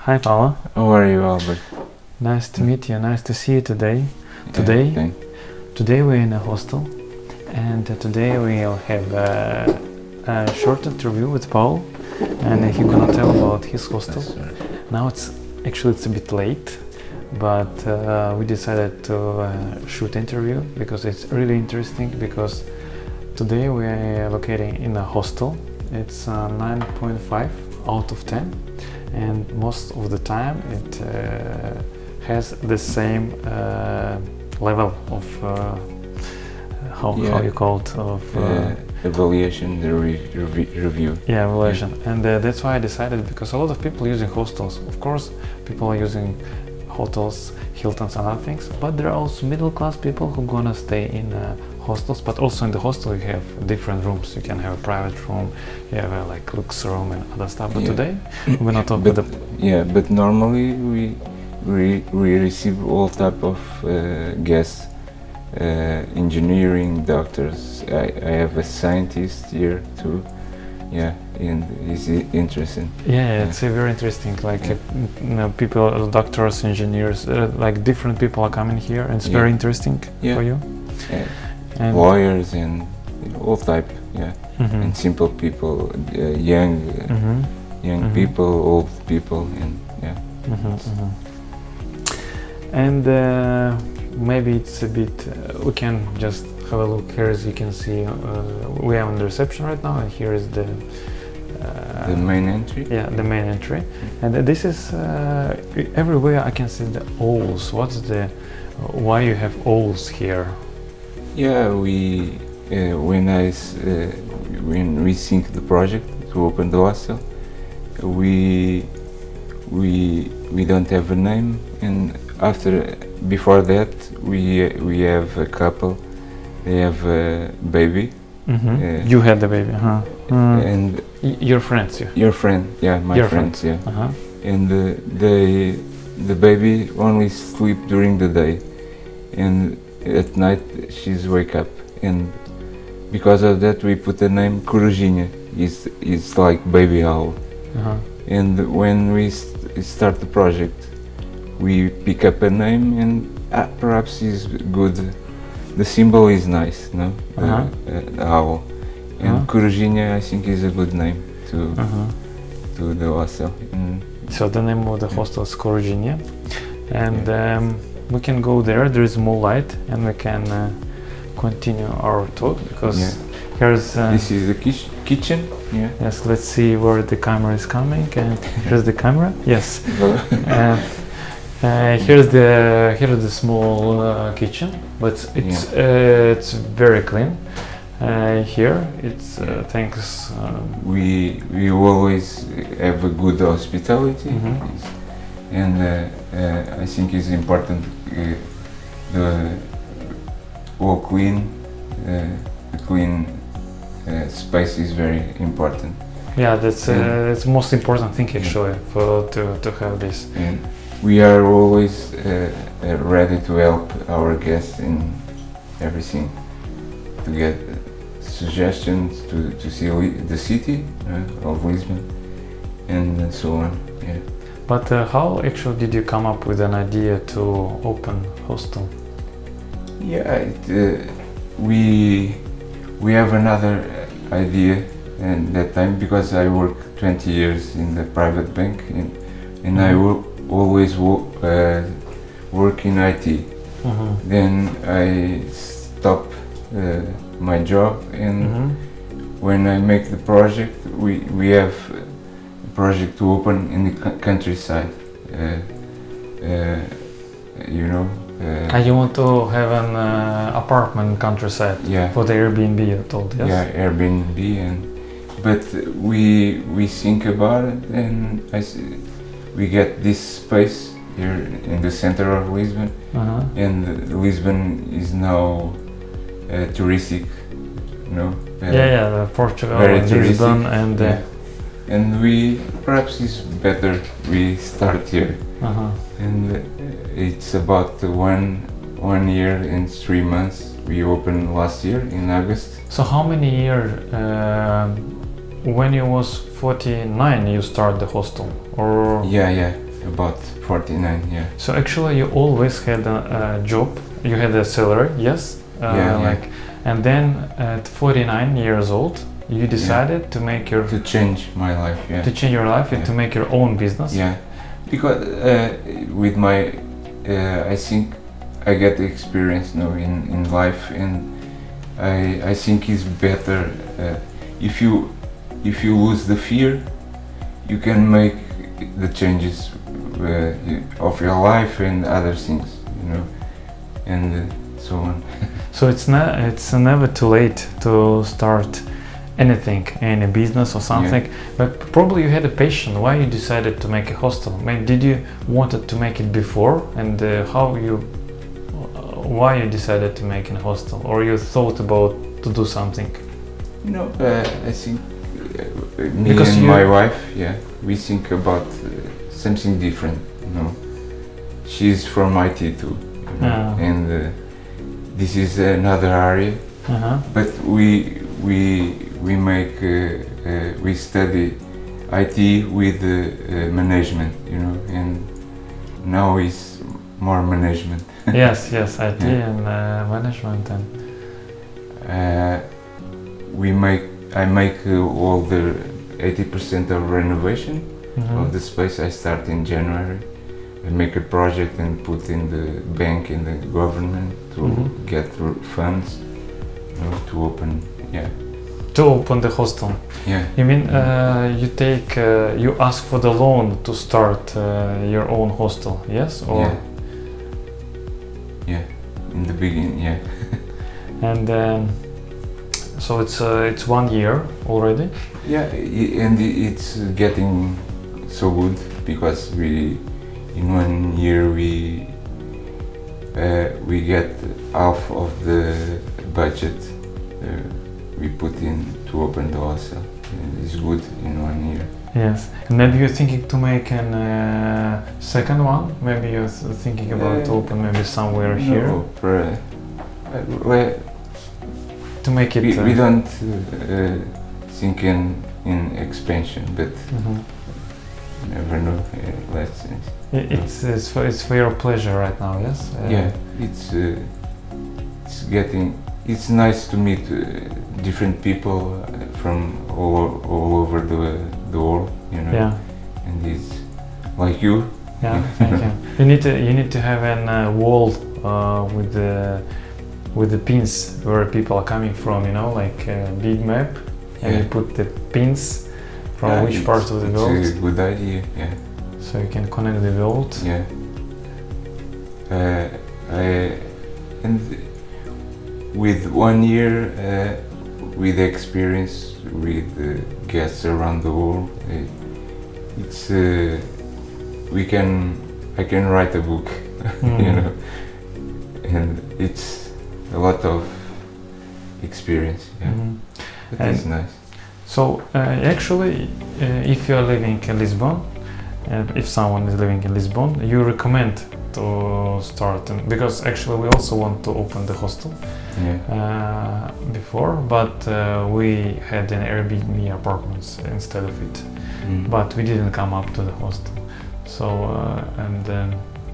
Hi, Paulo. How are you, Albert? Nice to meet you. Nice to see you today. Thank- Today we're in a hostel, and today we'll have a short interview with Paul, and he's gonna tell about his hostel. That's right. Now it's a bit late, but we decided to shoot interview because it's really interesting. Because today we're locating in a hostel. It's 9.5 out of 10, and most of the time it has the same level of how you call it Evaluation, the review. Yeah, evaluation. And that's why I decided, because a lot of people using hostels. Of course, people are using hotels, Hiltons and other things, but there are also middle class people who gonna stay in hostels. But also in the hostel you have different rooms. You can have a private room, you have a like lux room and other stuff. But today we're not talking about but normally we receive all type of guests, engineering, doctors. I have a scientist here too. Yeah, and it's interesting. Yeah, it's very interesting. Like people, doctors, engineers, like different people are coming here, and it's very interesting for you. And lawyers and all type. Yeah, and simple people, young people, old people, and And maybe it's a bit. We can just have a look here. As you can see, we are on the reception right now, and here is the main entry. Yeah, the main entry, and this is everywhere. I can see the owls. What's the why you have owls here? Yeah, when we think the project to open the hostel, we don't have a name, and before that we have a couple. They have a baby. You had the baby, huh? And your friends, your friend, yeah, my friends, yeah. And the baby only sleep during the day, and at night she's wake up, and because of that we put the name Corujinha. It's like baby owl. And when we start the project, we pick up a name, and perhaps is good. The symbol is nice, no? The owl. And Corujinha, I think, is a good name to the hostel. So the name of the hostel is Corujinha, and we can go there. There is more light, and we can continue our talk, because here's this is the kitchen. Yeah. Yes, let's see where the camera is coming, and here's the camera. Yes. Here's the small kitchen, but it's very clean. Here it's thanks. We always have a good hospitality, and I think it's important. The all clean, the clean space is very important. Yeah, that's it's most important thing actually to have this. And we are always ready to help our guests in everything, to get suggestions, to see the city of Lisbon, and so on. Yeah. But how actually did you come up with an idea to open hostel? Yeah, we have another idea, and that time, because I worked 20 years in the private bank, and I always work in IT. Then I stopped my job, and when I make the project, we have a project to open in the countryside. You want to have an apartment countryside for the Airbnb, you told, yes? Yeah, Airbnb, but we think about it, and we get this space here in the center of Lisbon, and Lisbon is now touristic, Portugal, very and touristic, Lisbon, and we perhaps it's better we start here, and it's about 1 year and 3 months. We opened last year in August. So how many years? When you was 49, you started the hostel, or? Yeah. About 49, yeah. So actually you always had a job, you had a salary, yes? And then at 49 years old, you decided to make your... To change my life, yeah. To change your life and to make your own business? Yeah, because with my, I think I get the experience now in life, and I think it's better if you lose the fear, you can make the changes of your life and other things, you know, and so on. So it's never too late to start anything, any business or something. Yeah. But probably you had a passion. Why you decided to make a hostel? I mean, did you wanted to make it before, and why you decided to make a hostel, or you thought about to do something? No, I think me because and my wife, yeah, we think about something different. You know, she's from IT too, you know, and this is another area. But we make we study IT with management, you know, and now it's more management. yes, IT and management, and I make all the 80% of renovation of the space. I start in January. I make a project and put in the bank, in the government to get funds, you know, to open. Yeah. To open the hostel. Yeah. You mean you ask for the loan to start your own hostel? Yes. Or yeah. Yeah. In the beginning, yeah. And so it's 1 year already. Yeah, and it's getting so good because in 1 year we get half of the budget we put in to open the hostel. It's good in 1 year. Yes, and maybe you're thinking to make a second one. Maybe you're thinking about to open maybe somewhere here. To make it. We don't think in expansion, but never know. Let's. It's for your pleasure right now, yes. Yeah, it's getting. It's nice to meet different people from all over the world, you know. Yeah. And it's like you. Yeah, thank you. You need to have a wall with the pins where people are coming from, you know, like a big map, and you put the pins from which part of the world. It's a good idea, yeah. So you can connect the world. Yeah. And with 1 year, with experience with guests around the world, it's I can write a book, you know, and it's a lot of experience, yeah. But it's nice. So actually, if you are living in Lisbon, if someone is living in Lisbon, you recommend to start, because actually we also want to open the hostel before, but we had an Airbnb apartments instead of it, but we didn't come up to the hostel. So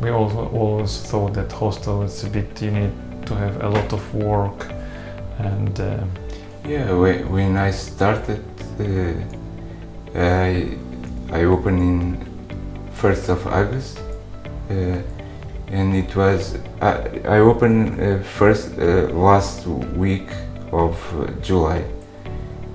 we also always thought that hostel is a bit, you need to have a lot of work, and when I started, I opened in 1st of August, and it was I opened last week of July,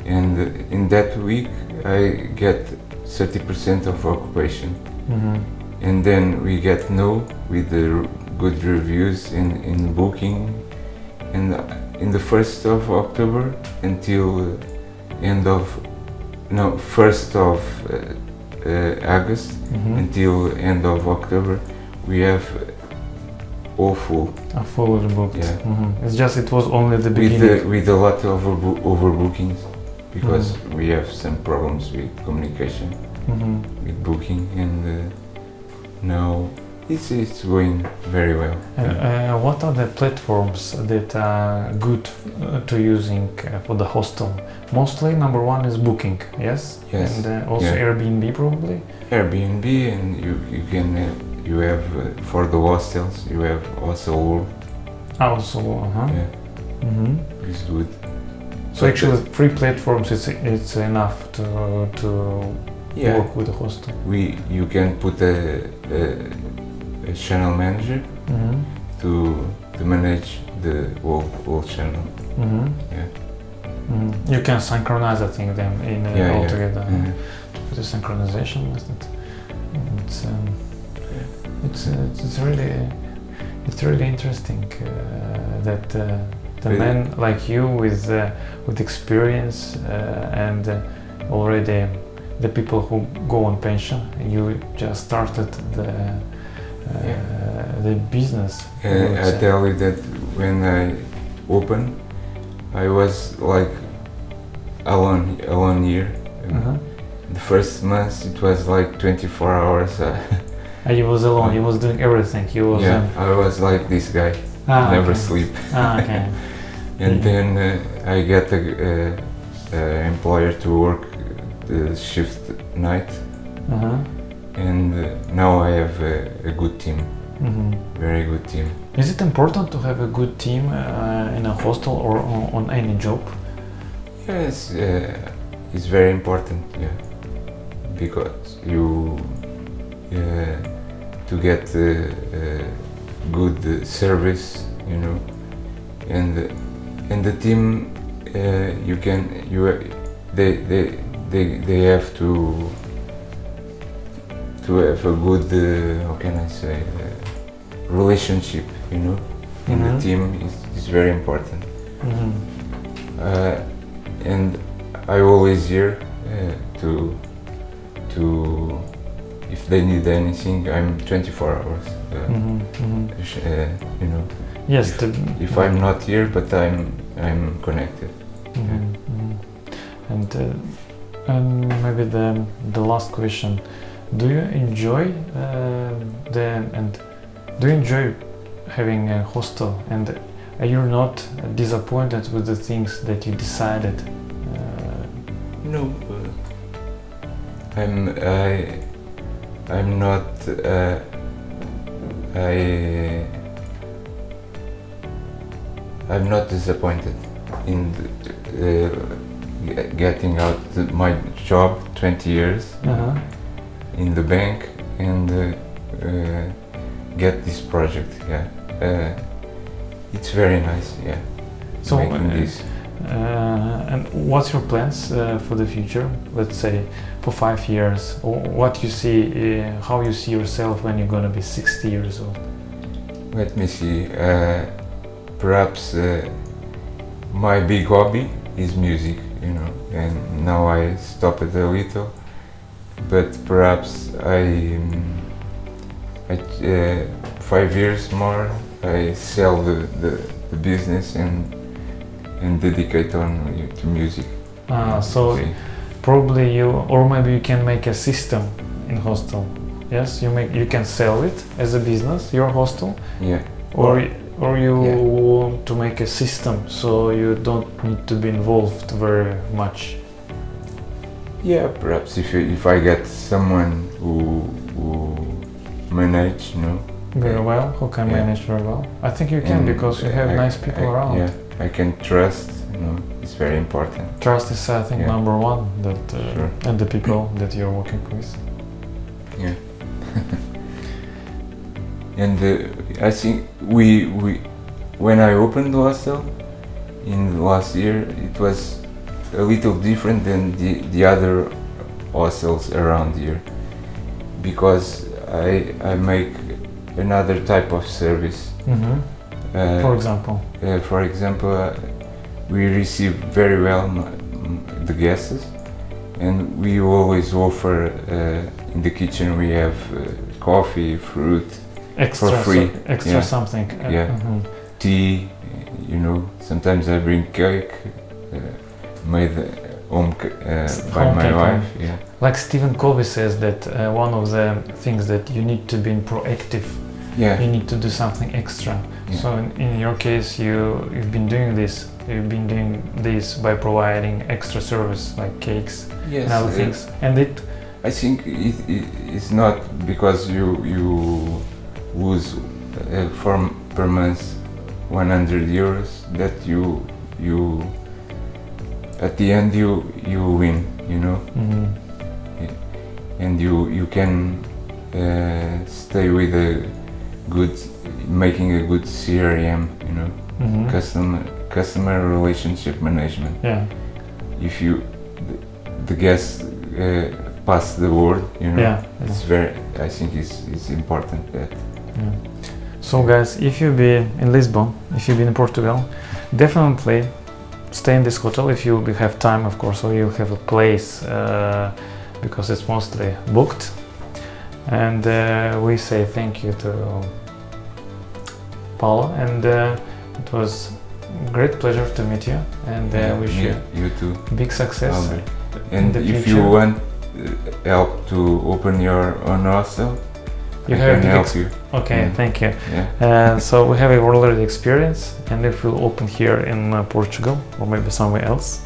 and in that week I get 30% of occupation, and then we get with the good reviews in booking, and in the 1st of October until 1st of August until end of October, we have all full. Fully booked. Yeah. It's just it was only the beginning. With a lot of overbookings, because we have some problems with communication with booking, and now It's going very well. What are the platforms that are good to using for the hostel? Mostly, number one is Booking, yes? Yes. And also Airbnb probably? Airbnb, and you can you have for the hostels you have also Also, yeah. It's good. So actually, free platforms it's enough to work with the hostel. You can put a channel manager to manage the whole channel. You can synchronize, I think, them in all together. To put a synchronization method. It's really interesting that the men like you with experience and already the people who go on pension, you just started the business. I tell you that when I opened, I was like alone here. The first month it was like 24 hours. He was alone. He was doing everything. He was. I was like this guy. Never sleep. Okay. And then I get a employer to work the shift night. And now I have a good team. Very good team. Is it important to have a good team in a hostel or on any job? Yes, it's very important. Yeah, because you to get good service, you know, and the team they have to have a good how can I say relationship, you know, in the team is very important. And I always here to if they need anything, I'm 24 hours. You know. Yes. If I'm not here, but I'm connected. And maybe the last question: do you enjoy do you enjoy having a hostel? And are you not disappointed with the things that you decided? No. I'm not. I'm not disappointed in getting out my job 20 years in the bank and get this project. It's very nice. So making this. And what's your plans for the future? Let's say for 5 years. What you see? How you see yourself when you're gonna be 60 years old? Let me see. Perhaps my big hobby is music, you know, and now I stop it a little. But perhaps 5 years more, I sell the business and dedicate on to music. So probably or maybe you can make a system in hostel. Yes, you can sell it as a business, your hostel. Yeah. Or you want to make a system so you don't need to be involved very much. Yeah, perhaps if I get someone who manage, you know. Very well, who can manage very well. I think you can because you have nice people around. Yeah, I can trust, you know, it's very important. Trust is, I think, number one, Sure. and the people that you're working with. Yeah. And I think we when I opened the hostel in last year, it was a little different than the other hostels around here, because I make another type of service. For example? For example, we receive very well the guests, and we always offer in the kitchen we have coffee, fruit, extra for free. Something. Tea, you know. Sometimes I bring cake made home by my wife. Yeah. Like Stephen Covey says that one of the things that you need to be proactive. Yeah. You need to do something extra. Yeah. So in your case, you've been doing this. You've been doing this by providing extra service like cakes and other things. And I think it's not because you lose per month 100 euros that you at the end you win, you know. Mm-hmm. Yeah. And you can stay with making a good CRM, you know. Mm-hmm. Customer relationship management. Yeah. If the guests pass the word, you know. Yeah. It's I think it's important that. Yeah. So guys, if you be in Lisbon, if you be in Portugal, definitely stay in this hotel if you have time, of course, or you have a place because it's mostly booked. And we say thank you to Paulo, and it was a great pleasure to meet you, and wish you too big success. Albert. And in the if future. you want help to open your own hostel, I can help you. Okay, thank you. Yeah. So we have already experience, and if we'll open here in Portugal or maybe somewhere else,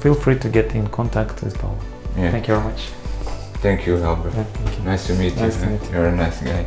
feel free to get in contact with Paulo. Yeah. Thank you very much. Thank you, Albert. Yeah, thank you. Nice to meet you. Nice to meet you. You're a nice guy.